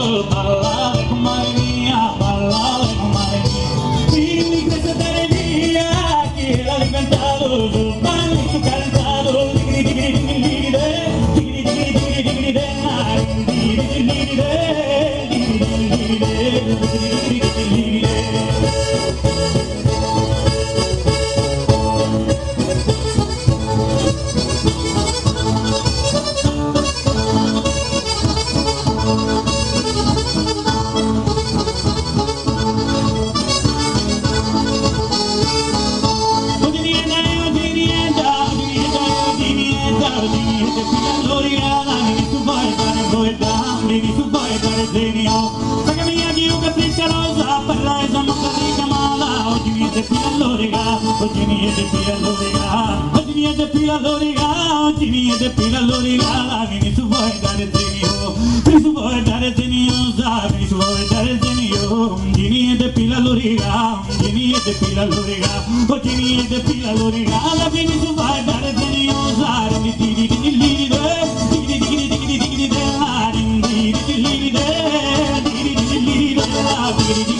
ballare con mare mia, ballare con mare mia. Dimmi questa teneria che l'ha diventato, sul balli su calzato, digri digri digri digri de, digri digri digri digri de, digri digri digri de, digri digri digri de, digri digri digri de. Oggi niente più all'origa, vieni su vuoi dare tenio, vieni su vuoi dare tenio, vieni su vuoi dare tenio, oggi niente più all'origa, oggi niente più all'origa, oggi niente più all'origa, vieni su vuoi dare tenio, di di di di di de, di di di di di di de, di di di di di de, di di di di di de,